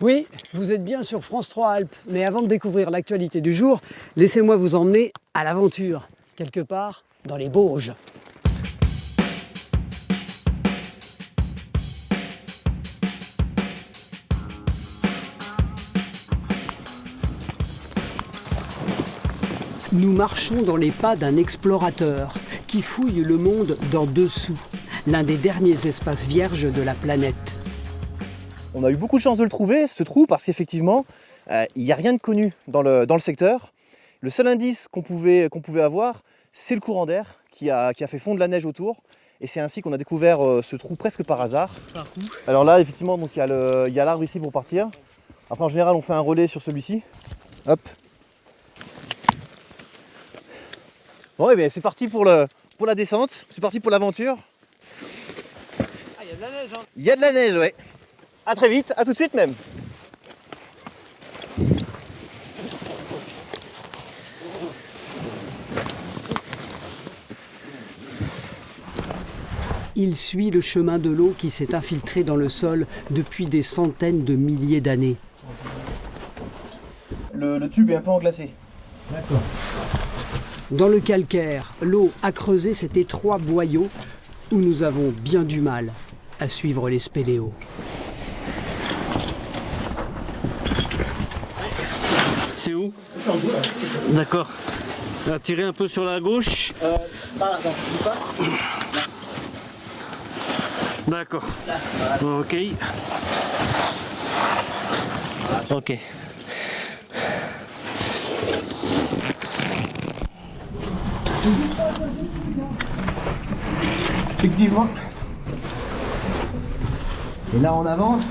Oui, vous êtes bien sur France 3 Alpes, mais avant de découvrir l'actualité du jour, laissez-moi vous emmener à l'aventure, quelque part dans les Bauges. Nous marchons dans les pas d'un explorateur qui fouille le monde d'en dessous, l'un des derniers espaces vierges de la planète. On a eu beaucoup de chance de le trouver, ce trou, parce qu'effectivement, il n'y a rien de connu dans le secteur. Le seul indice qu'on pouvait avoir, c'est le courant d'air qui a fait fondre la neige autour. Et c'est ainsi qu'on a découvert ce trou presque par hasard. Alors là, effectivement, il y a l'arbre ici pour partir. Après, en général, on fait un relais sur celui-ci. Hop. Bon, et bien, c'est parti pour la descente, c'est parti pour l'aventure. Ah, il y a de la neige, hein. Il y a de la neige, ouais. À très vite, à tout de suite même. Il suit le chemin de l'eau qui s'est infiltré dans le sol depuis des centaines de milliers d'années. Le tube est un peu englacé. D'accord. Dans le calcaire, l'eau a creusé cet étroit boyau où nous avons bien du mal à suivre les spéléos. C'est où? D'accord. Tirer un peu sur la gauche. D'accord. Ok. Ok. Effectivement. Et là on avance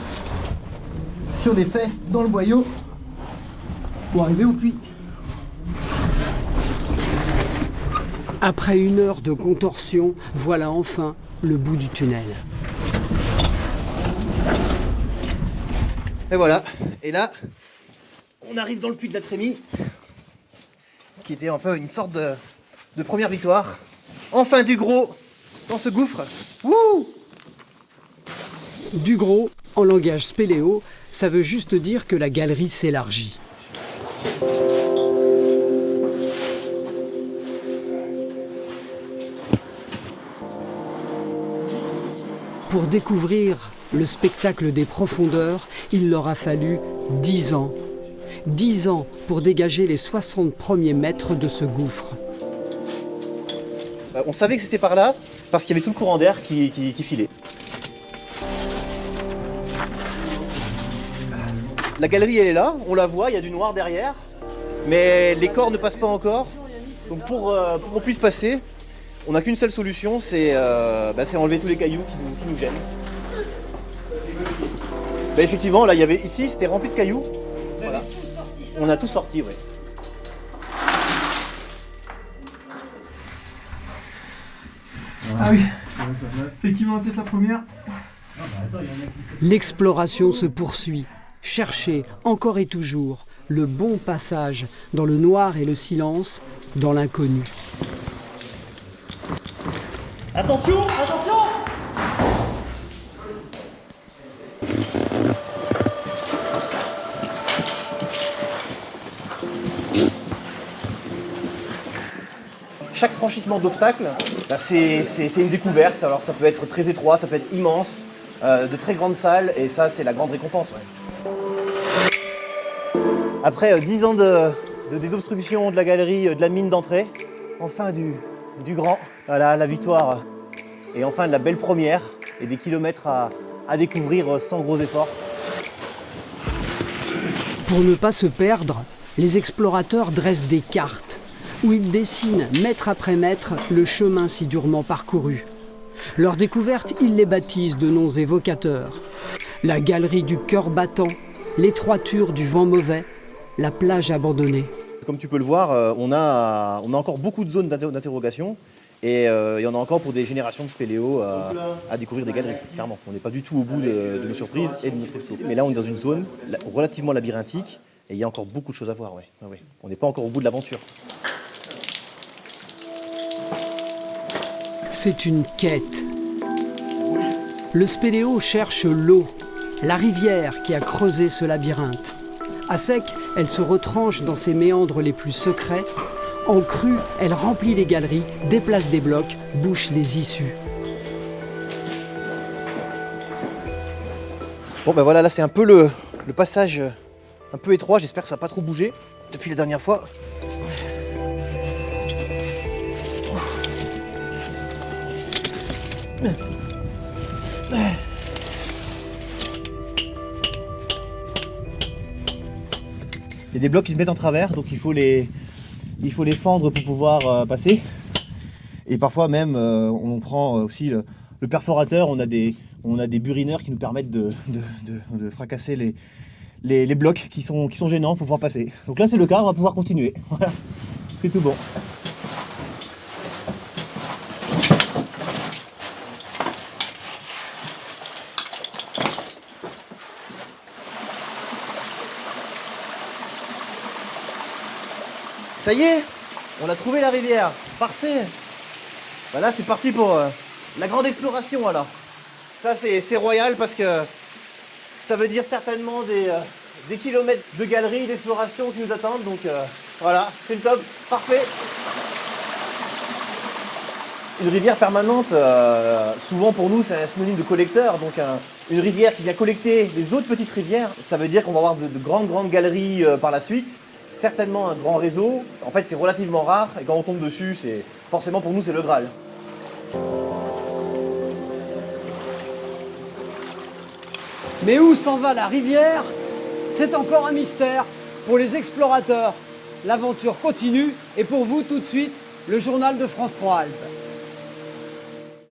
sur les fesses dans le boyau pour arriver au puits. Après 1 heure de contorsion, voilà enfin le bout du tunnel. Et voilà. Et là, on arrive dans le puits de la Trémie, qui était enfin une sorte de première victoire. Enfin du gros dans ce gouffre. Wouh! Du gros, en langage spéléo, ça veut juste dire que la galerie s'élargit. Pour découvrir le spectacle des profondeurs, il leur a fallu 10 ans. 10 ans pour dégager les 60 premiers mètres de ce gouffre. On savait que c'était par là parce qu'il y avait tout le courant d'air qui filait. La galerie elle est là, on la voit, il y a du noir derrière, mais les corps ne passent pas encore. Donc pour qu'on puisse passer, on n'a qu'une seule solution, c'est enlever tous les cailloux qui nous gênent. Effectivement, là, il y avait ici, c'était rempli de cailloux. Voilà. On a tout sorti, oui. Ah oui, effectivement, peut-être la première. L'exploration se poursuit. Chercher encore et toujours le bon passage dans le noir et le silence, dans l'inconnu. Attention, attention! Chaque franchissement d'obstacle, c'est une découverte. Alors ça peut être très étroit, ça peut être immense, de très grandes salles, et ça c'est la grande récompense. Ouais. Après 10 ans de désobstruction de la galerie, de la mine d'entrée, enfin du grand, voilà la victoire, et enfin de la belle première, et des kilomètres à découvrir sans gros efforts. Pour ne pas se perdre, les explorateurs dressent des cartes où ils dessinent mètre après mètre le chemin si durement parcouru. Leur découverte, ils les baptisent de noms évocateurs. La galerie du cœur battant, l'étroiture du vent mauvais, la plage abandonnée. Comme tu peux le voir, on a encore beaucoup de zones d'interrogation, et il y en a encore pour des générations de spéléos à découvrir des galeries, clairement. On n'est pas du tout au bout de nos surprises et de notre explo. Mais là, on est dans une zone relativement labyrinthique, et il y a encore beaucoup de choses à voir. Ouais. Ouais. On n'est pas encore au bout de l'aventure. C'est une quête. Le spéléo cherche l'eau, la rivière qui a creusé ce labyrinthe. À sec, elle se retranche dans ses méandres les plus secrets. En crue, elle remplit les galeries, déplace des blocs, bouche les issues. Bon ben voilà, là c'est un peu le passage un peu étroit, j'espère que ça n'a pas trop bougé depuis la dernière fois. Il y a des blocs qui se mettent en travers, donc il faut les fendre pour pouvoir passer. Et parfois même, on prend aussi le perforateur, on a des burineurs qui nous permettent de fracasser les blocs qui sont gênants pour pouvoir passer. Donc là c'est le cas, on va pouvoir continuer. Voilà, c'est tout bon. Ça y est, on a trouvé la rivière. Parfait. Voilà, c'est parti pour la grande exploration alors. Ça c'est royal parce que ça veut dire certainement des kilomètres de galeries, d'exploration qui nous attendent. Donc voilà, c'est le top. Parfait. Une rivière permanente, souvent pour nous c'est un synonyme de collecteur. Donc une rivière qui vient collecter les autres petites rivières, ça veut dire qu'on va avoir de grandes galeries par la suite. Certainement un grand réseau. En fait, c'est relativement rare et quand on tombe dessus, forcément pour nous, c'est le Graal. Mais où s'en va la rivière? C'est encore un mystère pour les explorateurs. L'aventure continue et pour vous, tout de suite, le journal de France 3 Alpes.